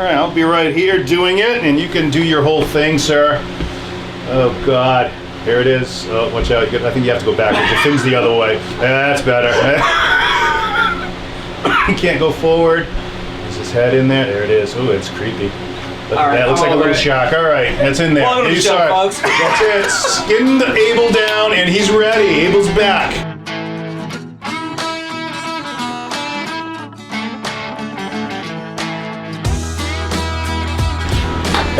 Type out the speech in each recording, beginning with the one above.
right, I'll be right here doing it, and you can do your whole thing, sir. Oh, God. Here it is. Oh, watch out. I think you have to go backwards. The thing's the other way. That's better. You can't go forward. Is his head in there? There it is. Oh, it's creepy. That looks like a little shark. All right, that's in there. Welcome to the show, folks. That's it. Skinned Abel down, and he's ready. Abel's back.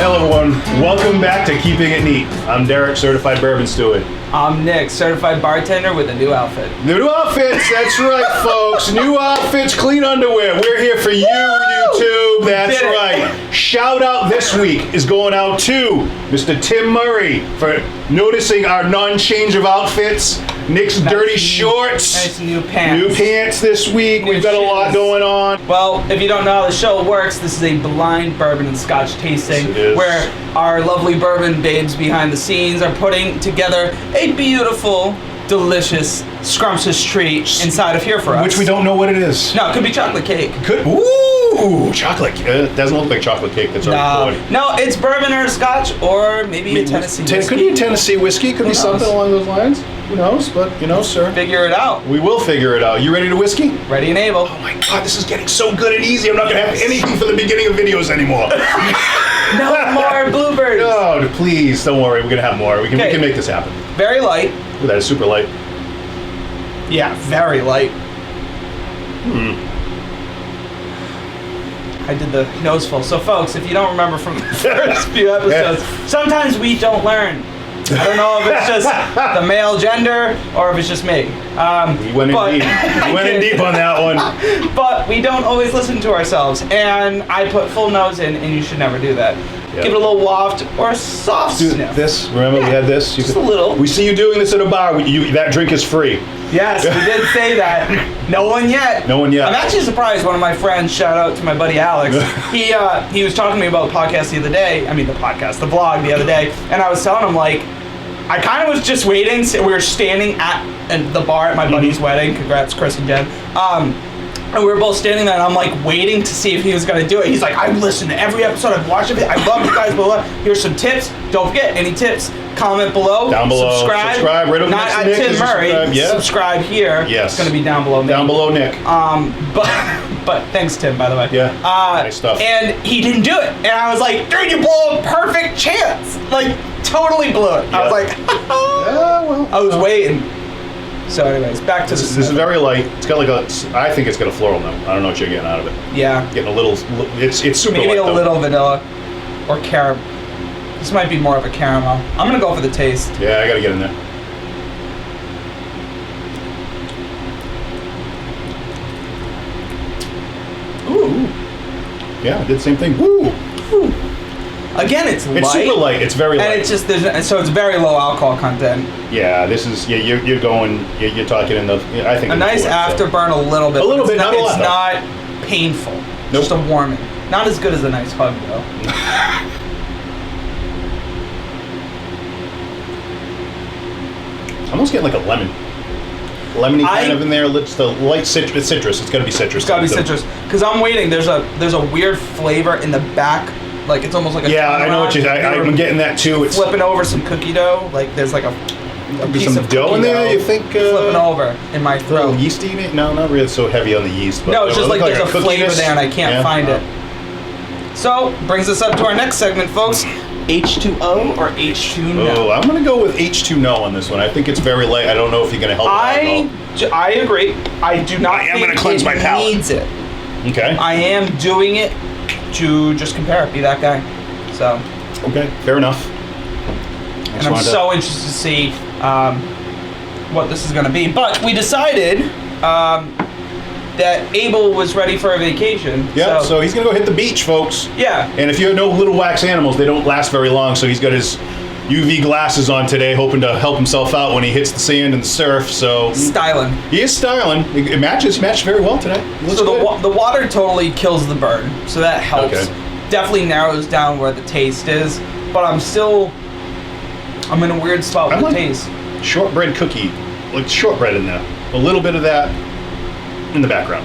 Hello, everyone. Welcome back to Keeping It Neat. I'm Derek, certified bourbon steward. I'm Nick, certified bartender with a new outfit. New outfits, that's right, folks. New outfits, clean underwear. We're here for you, YouTube. That's right. Shout out this week is going out to Mr. Tim Murray for noticing our non-change of outfits. Nick's dirty shorts. Nice new pants. New pants this week. We've got a lot going on. Well, if you don't know how the show works, this is a blind bourbon and scotch tasting where our lovely bourbon babes behind the scenes are putting together a beautiful, delicious, scrumptious treat inside of here for us. Which we don't know what it is. No, it could be chocolate cake. Ooh, chocolate. It doesn't look like chocolate cake. That's already poured. No, it's bourbon or scotch or maybe a Tennessee whiskey. Could be a Tennessee whiskey. Could be something along those lines. Who knows? But, sir. Figure it out. We will figure it out. You ready to whiskey? Ready and able. Oh my God, this is getting so good and easy. I'm not going to have anything for the beginning of videos anymore. No more bluebirds. No, please, don't worry. We're going to have more. We can make this happen. Very light. Ooh, that is super light. Yeah, very light. I did the nose full. So, folks, if you don't remember from the first few episodes, sometimes we don't learn. I don't know if it's just the male gender or if it's just me. We went in deep. We went in deep on that one. But we don't always listen to ourselves. And I put full nose in, and you should never do that. Yep. Give it a little waft or a soft sniff. This, remember we had this? Just a little. We see you doing this at a bar. That drink is free. Yes, we did say that. No one yet. No one yet. I'm actually surprised. One of my friends, shout out to my buddy Alex, he was talking to me about the podcast the other day. I mean, the vlog the other day. And I was telling him, like, I kind of was just waiting. So we were standing at the bar at my buddy's wedding. Congrats, Chris and Jen. And we were both standing there, and I'm like waiting to see if he was going to do it. He's like, I've listened to every episode. I've watched it. I love you guys. Blah, blah. Here's some tips. Don't forget, any tips, comment below. Down below. Subscribe Right over Not next to at Nick. Tim Murray. Subscribe here. Yes. It's going to be down below Nick. Down below Nick. But thanks, Tim, by the way. Yeah. Nice stuff. And he didnn't do it. And I was like, dude, you blew a perfect chance. Like, totally blew it. I was like, I was waiting. So anyways, back to this is very light. It's got like I think it's got a floral note. I don't know what you're getting out of it. Yeah. Getting a little, it's super maybe light, a little vanilla or caramel. This might be more of a caramel. I'm going to go for the taste. Yeah, I got to get in there. Ooh. Yeah, I did the same thing. Woo. Ooh. Again, it's light. It's super light. It's very light. And it's just so it's very low alcohol content. Yeah, this is you're talking in the I think a nice afterburn, a little bit. A little bit, not a lot. It's not painful. Nope. Just a warming. Not as good as a nice hug though. I'm almost getting like a lemony kind of in there. Just a light citrus. It's got to be citrus. It's got to be citrus. Because I'm waiting. There's a weird flavor in the back. Like it's almost like a I know what I'm getting that too. It's flipping over some cookie dough. Like there's like a piece some of dough in there. You think flipping over in my throat? A little yeasty? No, not really so heavy on the yeast. But no, it's just like there's a flavor there and I can't find it. Oh. So brings us up to our next segment, folks. H2O or H2 no? Oh, I'm gonna go with H2 no on this one. I think it's very light. I don't know if you're gonna help. I agree. I do not. I'm gonna cleanse my palate. Needs it. Okay. I am doing it to just compare it, be that guy. So. Okay, fair enough. And I'm so interested to see what this is going to be. But we decided that Abel was ready for a vacation. Yeah, so he's going to go hit the beach, folks. Yeah. And if you know little wax animals, they don't last very long, so he's got his UV glasses on today, hoping to help himself out when he hits the sand and the surf. So styling. He is styling. It matched very well today. So the water totally kills the burn, so that helps. Okay. Definitely narrows down where the taste is, but I'm in a weird spot with the taste. Shortbread cookie, like shortbread in there. A little bit of that in the background.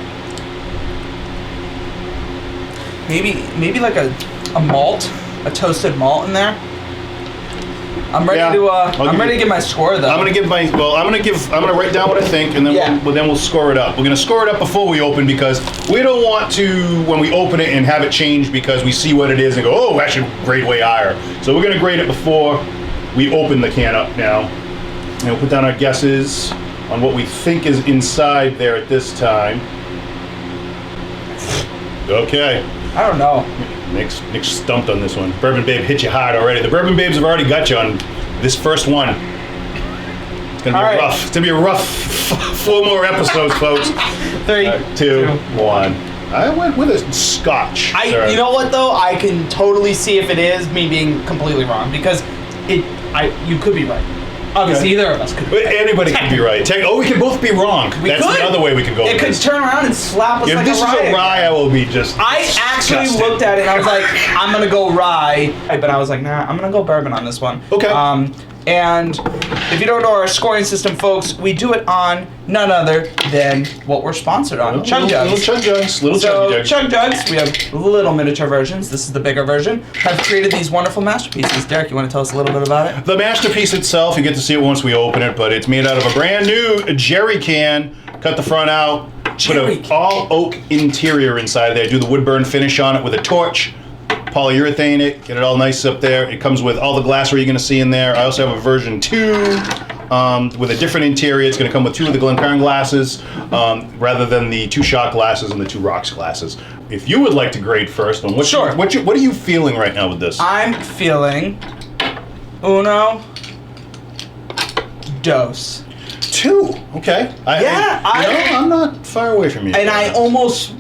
maybe like a malt, a toasted malt in there. I'm ready I'm ready to give my score though. I'm gonna write down what I think, and then we'll score it up. We're gonna score it up before we open because we don't want to, when we open it, and have it change because we see what it is and go, oh, actually grade way higher. So we're gonna grade it before we open the can up now, and we'll put down our guesses on what we think is inside there at this time. Okay. I don't know. Nick's stumped on this one. Bourbon Babe hit you hard already. The Bourbon Babes have already got you on this first one. It's gonna be rough. It's gonna be a rough 4 more episodes, folks. 3, 2, 1. I went with a Scotch. You know what though? I can totally see if it is me being completely wrong because you could be right. Obviously, either of us could be right. Anybody could be right. We could both be wrong. That's the other way we could go. It could turn around and slap us like a rye. If this is a rye, I will be just I actually looked at it and I was like, I'm going to go rye. But I was like, nah, I'm going to go bourbon on this one. Okay. And if you don't know our scoring system, folks, we do it on none other than what we're sponsored on, Chug Jugs. Little Chug Jugs. Chug Jugs, we have little miniature versions. This is the bigger version. Have created these wonderful masterpieces. Derek, you want to tell us a little bit about it? The masterpiece itself, you get to see it once we open it, but it's made out of a brand new jerry can. Cut the front out. Put an all oak interior inside there. Do the wood burn finish on it with a torch. Polyurethane it, get it all nice up there. It comes with all the glassware you're going to see in there. I also have a version 2 with a different interior. It's going to come with 2 of the Glencairn glasses rather than the 2 shot glasses and the 2 rocks glasses. If you would like to grade first, what are you feeling right now with this? I'm feeling uno, dos. 2, okay. I'm not far away from you. And I almost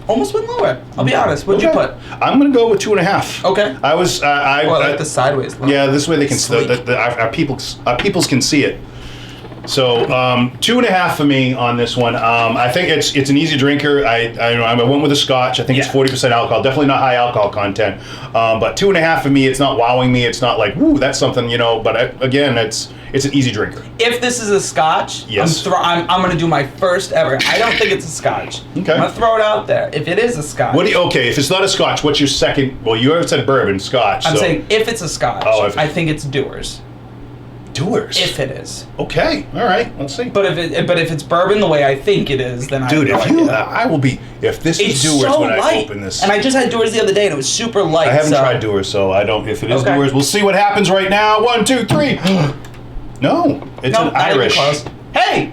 went lower. I'll be honest. What'd you put? I'm gonna go with 2.5. Okay. I was. like the sideways. Yeah, this way they can. Our peoples can see it. So 2.5 for me on this one. I think it's an easy drinker. I went with a Scotch. I think it's 40% alcohol. Definitely not high alcohol content. But 2.5 for me. It's not wowing me. It's not like woo, that's something, But again, it's an easy drinker. If this is a Scotch, yes, I'm gonna do my first ever. I don't think it's a Scotch. Okay. I'm gonna throw it out there. If it is a Scotch. Okay, if it's not a Scotch, what's your second? Well, you already said bourbon, Scotch. I'm saying if it's a Scotch, I think it's Dewar's. Dewar's. If it is. Okay. All right. Let's see. But if it's bourbon the way I think it is, then I will be. If this is Dewar's when I open this. And I just had Dewar's the other day, and it was super light. I haven't tried Dewar's, so I don't. If it is Dewar's, we'll see what happens right now. 1, 2, 3. No, it's an Irish. Hey,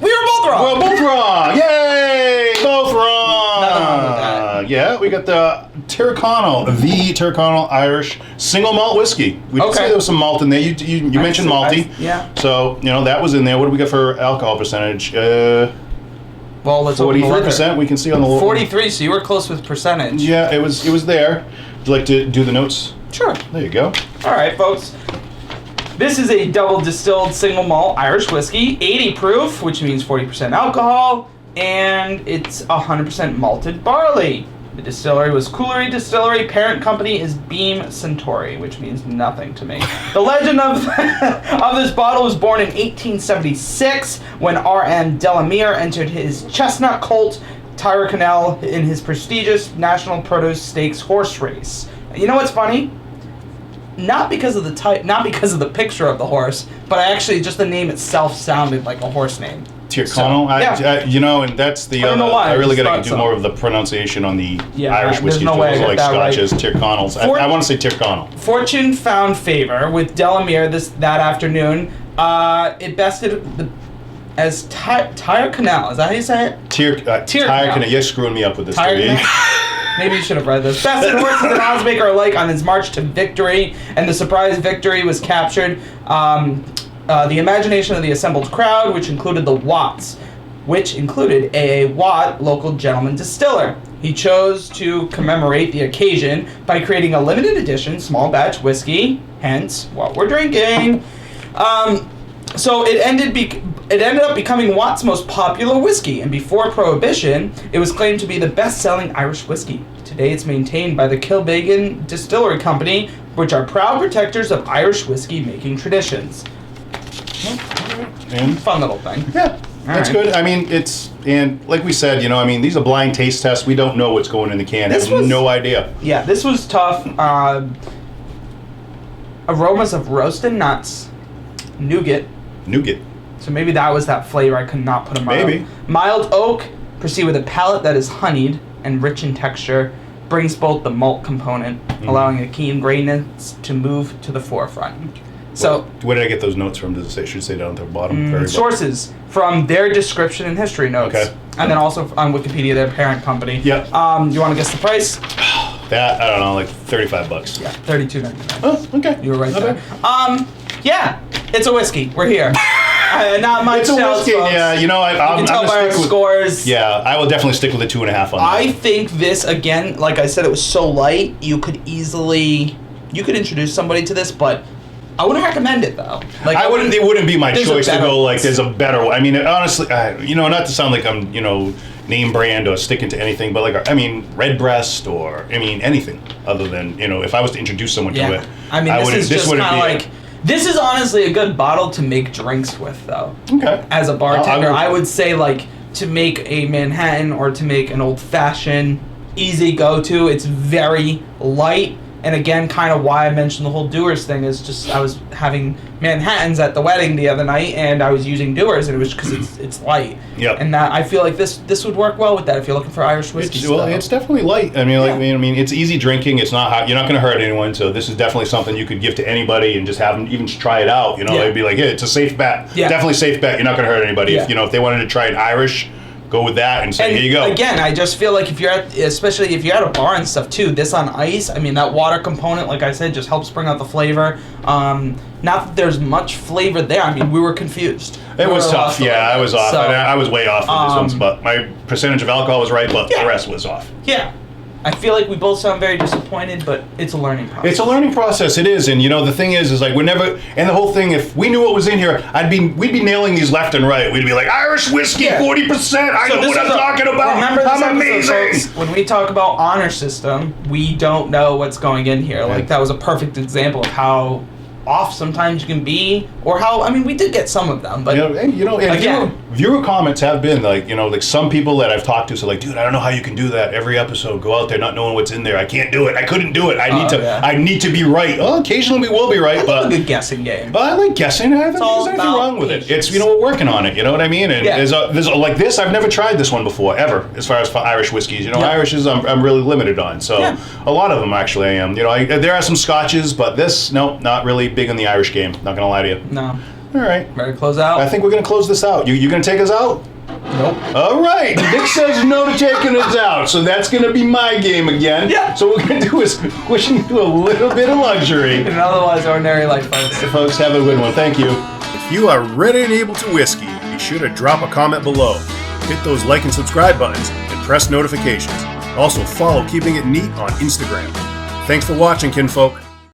we were both wrong. We're both wrong. Yay! Both wrong. Nothing wrong with that. Yeah, we got the Tyrconnell Irish single malt whiskey. We did say there was some malt in there. You mentioned malty. Yeah. So that was in there. What do we got for alcohol percentage? Well, let's 43%. We can see on the 43. So you were close with percentage. Yeah, it was there. Would you like to do the notes? Sure. There you go. All right, folks. This is a double distilled single malt Irish whiskey, 80 proof, which means 40% alcohol, and it's 100% malted barley. The distillery was Cooley Distillery. Parent company is Beam Centauri, which means nothing to me. The legend of this bottle was born in 1876 when R.M. Delamere entered his chestnut colt Tyrconnell in his prestigious National Produce Stakes horse race. You know what's funny? Not because of the type, not because of the picture of the horse, but actually just the name itself sounded like a horse name. Tyrconnell, and that's the other. I really got to do more of the pronunciation on the Irish whiskey tools, like Scotches, right. Tyrconnells. I want to say Tyrconnell. Fortune found favor with Delamere that afternoon. It bested as Tyrconnell. Is that how you say it? Tyrconnell. You're screwing me up with this. Maybe you should have read this. Bested horses and oddsmaker alike on his march to victory, and the surprise victory was captured. The imagination of the assembled crowd, which included the Watts, which included A.A. Watt, local gentleman distiller. He chose to commemorate the occasion by creating a limited edition small batch whiskey, hence what we're drinking. So it ended up becoming Watt's most popular whiskey, and before Prohibition, it was claimed to be the best-selling Irish whiskey. Today, it's maintained by the Kilbeggan Distillery Company, which are proud protectors of Irish whiskey-making traditions. And fun little thing. Yeah. That's good. I mean, and like we said, you know, I mean, these are blind taste tests. We don't know what's going in the can. No idea. Yeah, this was tough. Aromas of roasted nuts, nougat. So maybe that was that flavor I could not put in my Maybe. mouth. Mild oak, proceed with a palate that is honeyed and rich in texture, brings both the malt component, allowing the keen grainness to move to the forefront. So, where did I get those notes from? Does it say? Should it say down at the bottom? Sources from their description and history notes. Okay. And then also on Wikipedia, their parent company. Yep. You want to guess the price? That, I don't know, like $35. Yeah, $32.99. Oh, okay. You were right Not there. bad. Yeah, it's a whiskey. We're here. Not much It's a else, whiskey. folks. Yeah, you know, You can tell by our scores. Yeah, I will definitely stick with the 2.5 on that. I think this, again, like I said, it was so light, you could introduce somebody to this, but I wouldn't recommend it, though. Like, it wouldn't be my choice to go, like, ones. there's a better one. I mean, honestly, you know, not to sound like I'm, you know, name brand or sticking to anything, but like, I mean, Redbreast or, I mean, anything other than, you know, if I was to introduce someone to it. I mean, this is kind of like, this is honestly a good bottle to make drinks with, though. Okay. As a bartender, I would say, like, to make a Manhattan or to make an old-fashioned, easy go-to, it's very light. And again, kind of why I mentioned the whole Dewar's thing is just I was having Manhattans at the wedding the other night, and I was using Dewar's, and it was because it's light. Yep. And that I feel like this would work well with that if you're looking for Irish whiskey. It's definitely light. I mean, like, I mean, it's easy drinking. It's not hot. You're not going to hurt anyone. So this is definitely something you could give to anybody and just have them even try it out. You know, it'd be like, it's a safe bet. Yeah. Definitely safe bet. You're not going to hurt anybody. Yeah. If, you know, if they wanted to try an Irish, go with that and say, here you go. Again, I just feel like especially if you're at a bar and stuff too, this on ice, I mean, that water component, like I said, just helps bring out the flavor. Not that there's much flavor there. I mean, we were confused. It was tough. Yeah, I was off. So, I was way off with this one, but my percentage of alcohol was right, but the rest was off. Yeah. I feel like we both sound very disappointed, but it's a learning process. It's a learning process. It is, and you know the thing is like we're never. And the whole thing, if we knew what was in here, we'd be nailing these left and right. We'd be like Irish whiskey, 40%. I know what I'm talking about. Remember this I'm episode, amazing. folks, when we talk about honor system, we don't know what's going in here. Like that was a perfect example of how off sometimes you can be, or how, I mean, we did get some of them, but you know, and again, viewer comments have been like, you know, like some people that I've talked to say like, dude, I don't know how you can do that every episode. Go out there not knowing what's in there. I can't do it. I couldn't do it. I need to be right. Oh, occasionally we will be right, but a good guessing game. But I like guessing. I don't think there's anything wrong with it. It's, you know, we're working on it. You know what I mean? And there's like this. I've never tried this one before ever. As far as for Irish whiskeys, you know, Irishes I'm really limited on. So a lot of them actually I am. You know, there are some Scotches, but this not really big in the Irish game. Not gonna lie to you. No. All right. Ready to close out? I think we're gonna close this out. You gonna take us out? Nope. All right. Nick says no to taking us out, so that's gonna be my game again. Yeah. So what we're gonna do is push into a little bit of luxury. In an otherwise ordinary life, folks. Folks, have a good one. Thank you. If you are ready and able to whiskey, be sure to drop a comment below. Hit those like and subscribe buttons and press notifications. Also follow Keeping It Neat on Instagram. Thanks for watching, kinfolk.